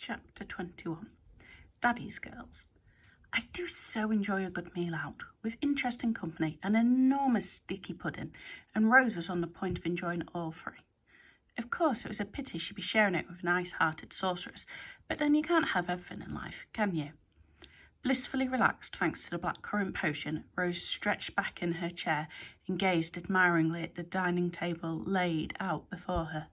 Chapter 21. Daddy's Girls. I do so enjoy a good meal out, with interesting company, an enormous sticky pudding, and Rose was on the point of enjoying all three. Of course, it was a pity she'd be sharing it with an ice-hearted sorceress, but then you can't have everything in life, can you? Blissfully relaxed thanks to the blackcurrant potion, Rose stretched back in her chair and gazed admiringly at the dining table laid out before her.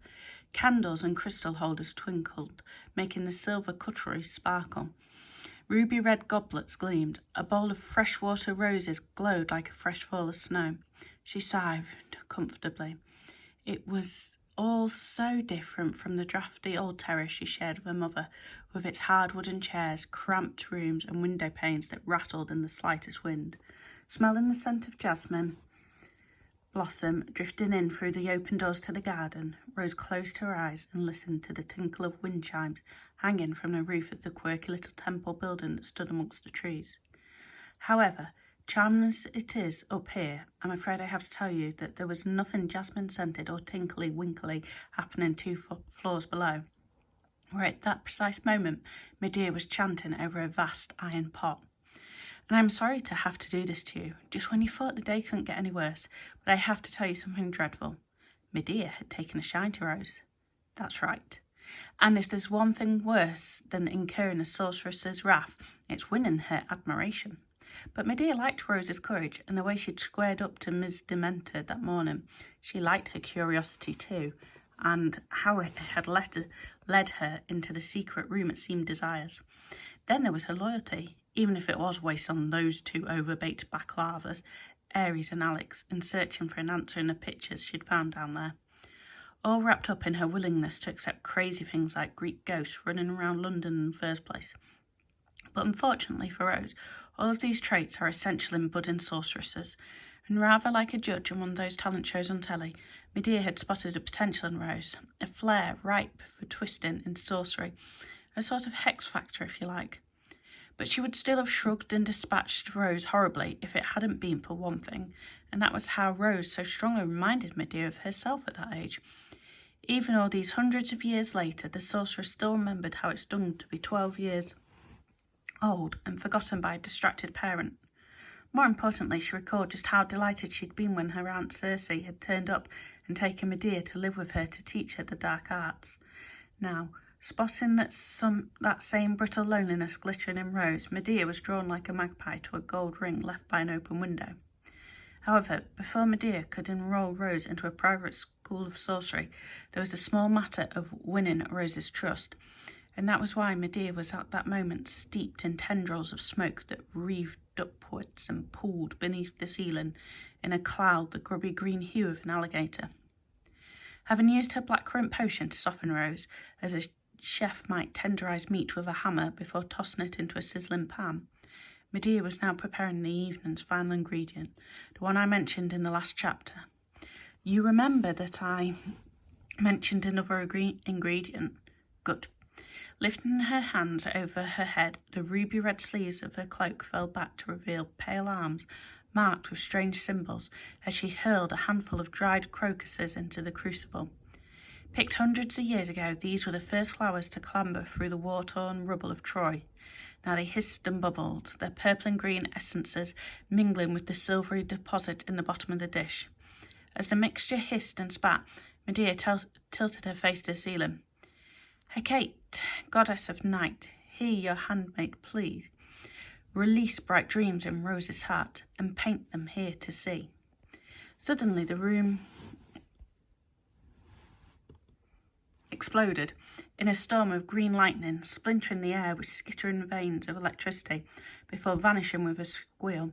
Candles and crystal holders twinkled, making the silver cutlery sparkle. Ruby red goblets gleamed. A bowl of freshwater roses glowed like a fresh fall of snow. She sighed comfortably. It was all so different from the draughty old terrace she shared with her mother, with its hard wooden chairs, cramped rooms, and window panes that rattled in the slightest wind. Smelling the scent of jasmine blossom drifting in through the open doors to the garden, Rose closed her eyes and listened to the tinkle of wind chimes hanging from the roof of the quirky little temple building that stood amongst the trees. However, charming as it is up here, I'm afraid I have to tell you that there was nothing jasmine-scented or tinkly-winkly happening 2 floors below, where at that precise moment Medea was chanting over a vast iron pot. And I'm sorry to have to do this to you, just when you thought the day couldn't get any worse, but I have to tell you something dreadful. Medea had taken a shine to Rose. That's right. And if there's one thing worse than incurring a sorceress's wrath, it's winning her admiration. But Medea liked Rose's courage and the way she'd squared up to Ms. Dementor that morning. She liked her curiosity too, and how it had led her into the secret room at Seemed Desires. Then there was her loyalty, even if it was wasted on those 2 overbaked baklavas, Aries and Alex, in searching for an answer in the pictures she'd found down there. All wrapped up in her willingness to accept crazy things like Greek ghosts running around London in the first place. But unfortunately for Rose, all of these traits are essential in budding sorceresses, and rather like a judge on one of those talent shows on telly, Medea had spotted a potential in Rose, a flair ripe for twisting in sorcery, a sort of hex factor if you like. But she would still have shrugged and dispatched Rose horribly if it hadn't been for one thing, and that was how Rose so strongly reminded Medea of herself at that age. Even all these hundreds of years later, the sorceress still remembered how it stung to be 12 years old and forgotten by a distracted parent. More importantly, she recalled just how delighted she'd been when her Aunt Circe had turned up and taken Medea to live with her to teach her the dark arts. Now, spotting that same brittle loneliness glittering in Rose, Medea was drawn like a magpie to a gold ring left by an open window. However, before Medea could enroll Rose into a private school of sorcery, there was the small matter of winning Rose's trust, and that was why Medea was at that moment steeped in tendrils of smoke that wreathed upwards and pooled beneath the ceiling in a cloud the grubby green hue of an alligator. Having used her blackcurrant potion to soften Rose, as a chef might tenderize meat with a hammer before tossing it into a sizzling pan, Medea was now preparing the evening's final ingredient, the one I mentioned in the last chapter. You remember that I mentioned another ingredient? Good. Lifting her hands over her head, the ruby red sleeves of her cloak fell back to reveal pale arms marked with strange symbols as she hurled a handful of dried crocuses into the crucible. Picked hundreds of years ago, these were the first flowers to clamber through the war-torn rubble of Troy. Now they hissed and bubbled, their purple and green essences mingling with the silvery deposit in the bottom of the dish. As the mixture hissed and spat, Medea tilted her face to the ceiling. Hecate, goddess of night, hear your handmaid plead. Release bright dreams in Rose's heart and paint them here to see. Suddenly the room exploded in a storm of green lightning, splintering the air with skittering veins of electricity before vanishing with a squeal.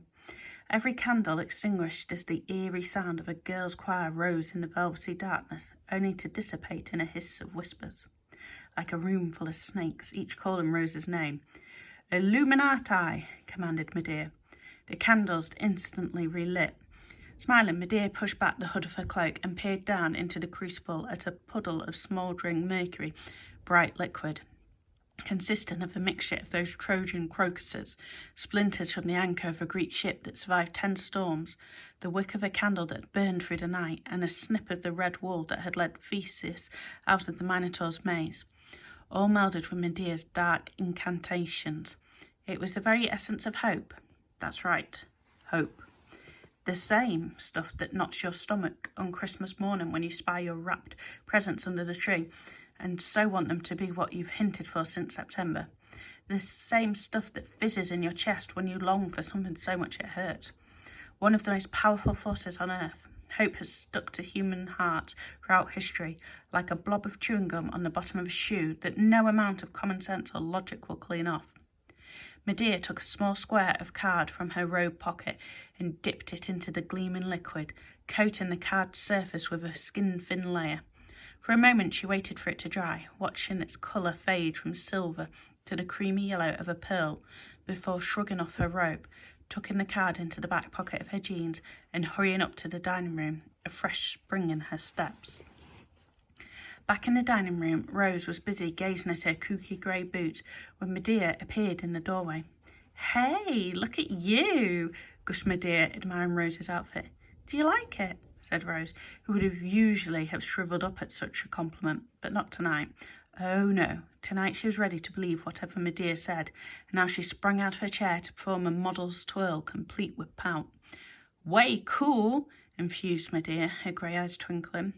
Every candle extinguished as the eerie sound of a girl's choir rose in the velvety darkness, only to dissipate in a hiss of whispers. Like a room full of snakes, each calling Rose's name. Illuminati, commanded Medea. The candles instantly relit. Smiling, Medea pushed back the hood of her cloak and peered down into the crucible at a puddle of smouldering mercury, bright liquid, consisting of a mixture of those Trojan crocuses, splinters from the anchor of a Greek ship that survived 10 storms, the wick of a candle that burned through the night, and a snip of the red wool that had led Theseus out of the Minotaur's maze. all melded with Medea's dark incantations. It was the very essence of hope. That's right, hope. The same stuff that knots your stomach on Christmas morning when you spy your wrapped presents under the tree and so want them to be what you've hinted for since September. The same stuff that fizzes in your chest when you long for something so much it hurts. One of the most powerful forces on earth. Hope has stuck to human hearts throughout history like a blob of chewing gum on the bottom of a shoe that no amount of common sense or logic will clean off. Medea took a small square of card from her robe pocket and dipped it into the gleaming liquid, coating the card's surface with a skin-thin layer. For a moment she waited for it to dry, watching its colour fade from silver to the creamy yellow of a pearl, before shrugging off her robe, tucking the card into the back pocket of her jeans and hurrying up to the dining room, a fresh spring in her steps. Back in the dining room, Rose was busy gazing at her kooky grey boots when Medea appeared in the doorway. "Hey, look at you," gushed Medea, admiring Rose's outfit. "Do you like it?" said Rose, who would usually have shriveled up at such a compliment, but not tonight. Oh no, tonight she was ready to believe whatever Medea said, and now she sprang out of her chair to perform a model's twirl, complete with pout. "Way cool," infused Medea, her grey eyes twinkling.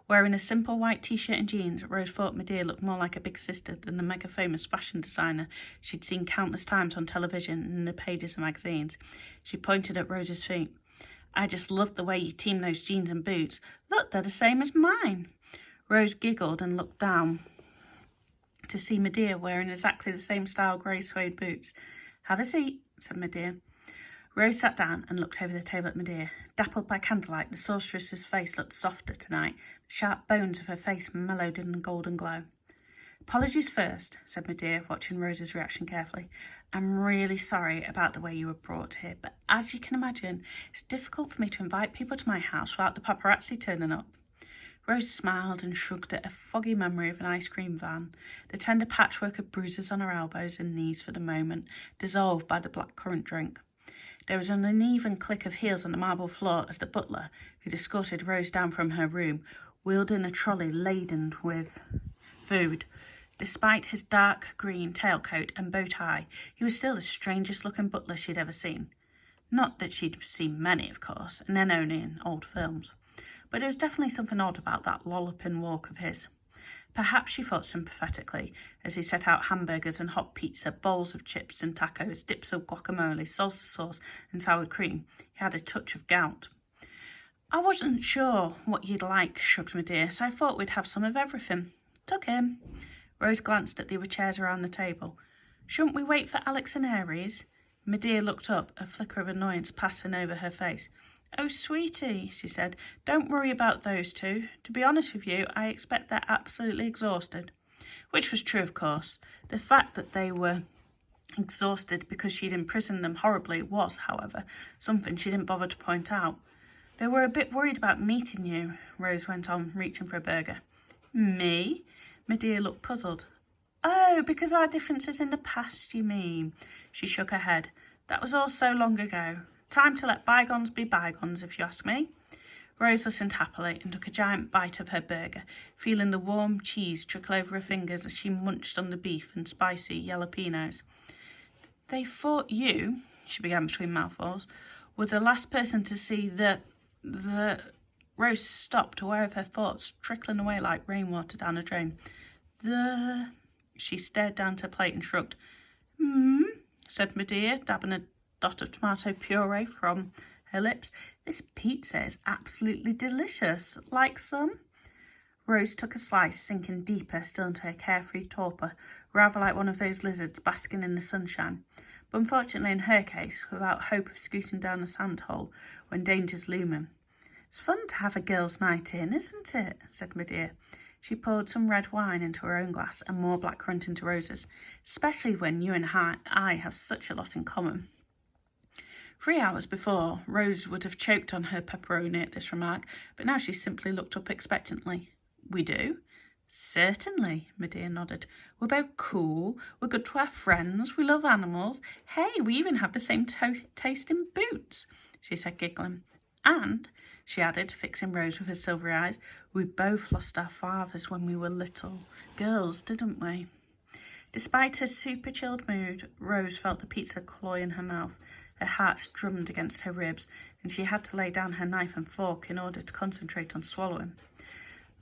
Wearing a simple white t-shirt and jeans, Rose thought Medea looked more like a big sister than the mega-famous fashion designer she'd seen countless times on television and in the pages of magazines. She pointed at Rose's feet. "I just love the way you team those jeans and boots. Look, they're the same as mine." Rose giggled and looked down to see Medea wearing exactly the same style grey suede boots. "Have a seat," said Medea. Rose sat down and looked over the table at Medea. Dappled by candlelight, the sorceress's face looked softer tonight. The sharp bones of her face mellowed in a golden glow. "Apologies first," said Medea, watching Rose's reaction carefully. "I'm really sorry about the way you were brought here, but as you can imagine, it's difficult for me to invite people to my house without the paparazzi turning up." Rose smiled and shrugged at a foggy memory of an ice cream van, the tender patchwork of bruises on her elbows and knees for the moment, dissolved by the blackcurrant drink. There was an uneven click of heels on the marble floor as the butler, who'd escorted Rose down from her room, wheeled in a trolley laden with food. Despite his dark green tailcoat and bow tie, he was still the strangest-looking butler she'd ever seen. Not that she'd seen many, of course, and then only in old films. But there was definitely something odd about that lolloping walk of his. Perhaps she thought sympathetically as he set out hamburgers and hot pizza, bowls of chips and tacos, dips of guacamole, salsa sauce and sour cream. He had a touch of gout. "I wasn't sure what you'd like," shrugged Medea, "so I thought we'd have some of everything." "Took him." Rose glanced at the other chairs around the table. "Shouldn't we wait for Alex and Aries?" Medea looked up, a flicker of annoyance passing over her face. "Oh, sweetie," she said, "don't worry about those two. To be honest with you, I expect they're absolutely exhausted." Which was true, of course. The fact that they were exhausted because she'd imprisoned them horribly was, however, something she didn't bother to point out. "They were a bit worried about meeting you," Rose went on, reaching for a burger. "Me?" Medea looked puzzled. "Oh, because of our differences in the past, you mean?" She shook her head. "That was all so long ago. Time to let bygones be bygones, if you ask me." Rose listened happily and took a giant bite of her burger, feeling the warm cheese trickle over her fingers as she munched on the beef and spicy jalapenos. "They thought you," she began between mouthfuls, "were the last person to see the... Rose stopped, aware of her thoughts trickling away like rainwater down a drain. She stared down at her plate and shrugged. Said Medea, dabbing a dot of tomato puree from her lips. "This pizza is absolutely delicious. Like some?" Rose took a slice, sinking deeper still into her carefree torpor, rather like one of those lizards basking in the sunshine. But unfortunately in her case, without hope of scooting down a sand hole when danger's looming. "It's fun to have a girls' night in, isn't it?" said Medea. She poured some red wine into her own glass and more blackcurrant into Rose's, "especially when you and I have such a lot in common." 3 hours before, Rose would have choked on her pepperoni at this remark, but now she simply looked up expectantly. "We do?" "Certainly," Medea nodded. "We're both cool, we're good to our friends, we love animals. Hey, we even have the same taste in boots," she said, giggling. "And," she added, fixing Rose with her silvery eyes, "we both lost our fathers when we were little girls, didn't we?" Despite her super chilled mood, Rose felt the pizza claw in her mouth. Her heart drummed against her ribs, and she had to lay down her knife and fork in order to concentrate on swallowing.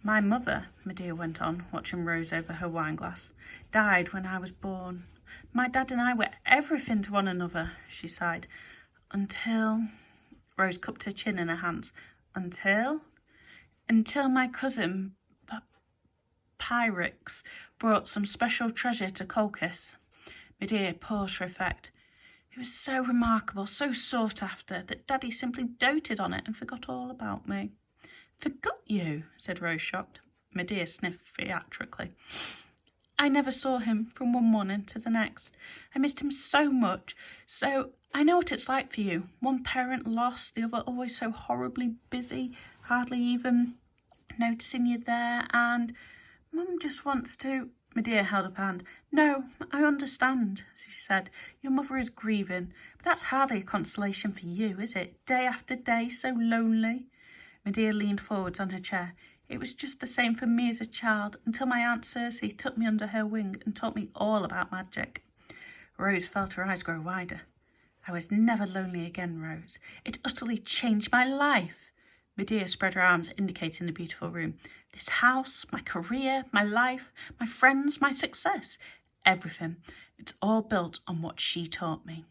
My mother, Medea went on, watching Rose over her wineglass, died when I was born. My dad and I were everything to one another, she sighed. Until... Rose cupped her chin in her hands. Until my cousin Pyrrhix brought some special treasure to Colchis. Medea paused for effect. It was so remarkable, so sought after, that Daddy simply doted on it and forgot all about me. Forgot you, said Rose, shocked. Medea sniffed theatrically. I never saw him from one morning to the next. I missed him so much, so I know what it's like for you. One parent lost, the other always so horribly busy, hardly even noticing you there, and Mum just wants to... Medea held up her hand. No, I understand, she said. Your mother is grieving, but that's hardly a consolation for you, is it? Day after day, so lonely. Medea leaned forwards on her chair. It was just the same for me as a child, until my Aunt Circe took me under her wing and taught me all about magic. Rose felt her eyes grow wider. I was never lonely again, Rose. It utterly changed my life. Medea spread her arms, indicating the beautiful room. This house, my career, my life, my friends, my success, everything. It's all built on what she taught me.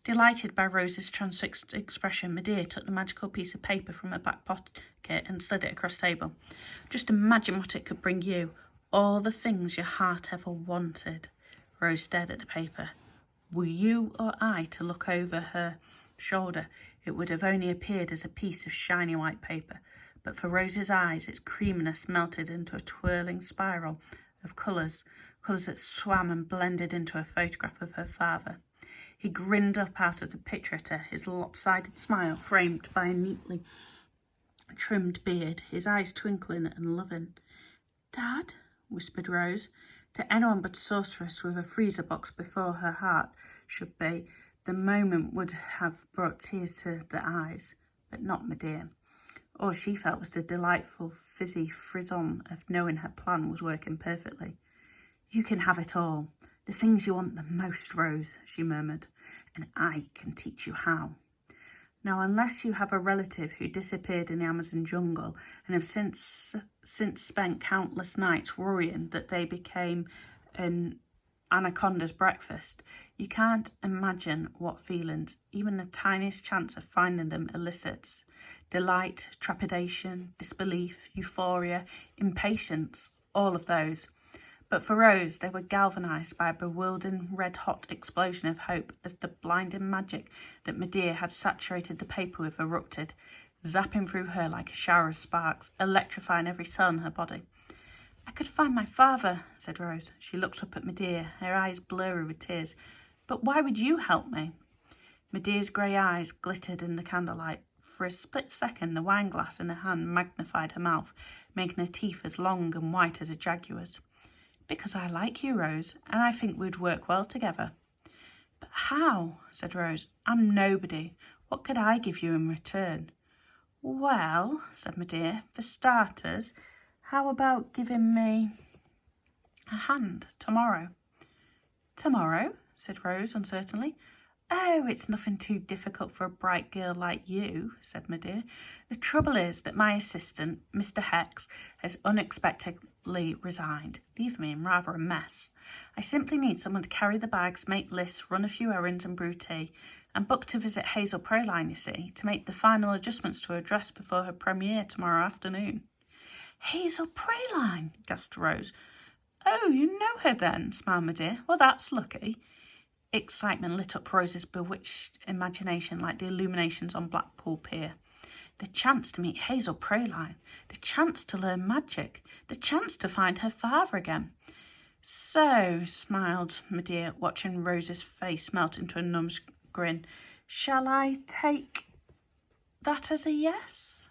Delighted by Rose's transfixed expression, Medea took the magical piece of paper from her back pocket and slid it across the table. Just imagine what it could bring you, all the things your heart ever wanted. Rose stared at the paper. Were you or I to look over her shoulder, it would have only appeared as a piece of shiny white paper, but for Rose's eyes, its creaminess melted into a twirling spiral of colours that swam and blended into a photograph of her father. He grinned up out of the picture at her, his lopsided smile framed by a neatly trimmed beard, his eyes twinkling and loving. Dad, whispered Rose. To anyone but a sorceress with a freezer box before her heart should be, the moment would have brought tears to the eyes, but not Medea. All she felt was the delightful fizzy frisson of knowing her plan was working perfectly. You can have it all, the things you want the most, Rose, she murmured, and I can teach you how. Now, unless you have a relative who disappeared in the Amazon jungle and have since spent countless nights worrying that they became an anaconda's breakfast, you can't imagine what feelings even the tiniest chance of finding them elicits. Delight, trepidation, disbelief, euphoria, impatience, all of those. But for Rose, they were galvanised by a bewildering red-hot explosion of hope as the blinding magic that Medea had saturated the paper with erupted, zapping through her like a shower of sparks, electrifying every cell in her body. I could find my father, said Rose. She looked up at Medea, her eyes blurry with tears. But why would you help me? Medea's grey eyes glittered in the candlelight. For a split second, the wineglass in her hand magnified her mouth, making her teeth as long and white as a jaguar's. Because I like you, Rose, and I think we'd work well together. But how? Said Rose. I'm nobody. What could I give you in return? Well, said Medea, for starters, how about giving me a hand tomorrow? Tomorrow? Said Rose uncertainly. Oh, it's nothing too difficult for a bright girl like you, said Medea. The trouble is that my assistant, Mr. Hex, has unexpectedly resigned, leaving me in rather a mess. I simply need someone to carry the bags, make lists, run a few errands and brew tea. I'm booked to visit Hazel Praline, you see, to make the final adjustments to her dress before her premiere tomorrow afternoon. Hazel Praline, gasped Rose. Oh, you know her then, smiled Medea. Well, that's lucky. Excitement lit up Rose's bewitched imagination like the illuminations on Blackpool Pier. The chance to meet Hazel Praline, the chance to learn magic, the chance to find her father again. So, smiled Medea, watching Rose's face melt into a numb grin, shall I take that as a yes?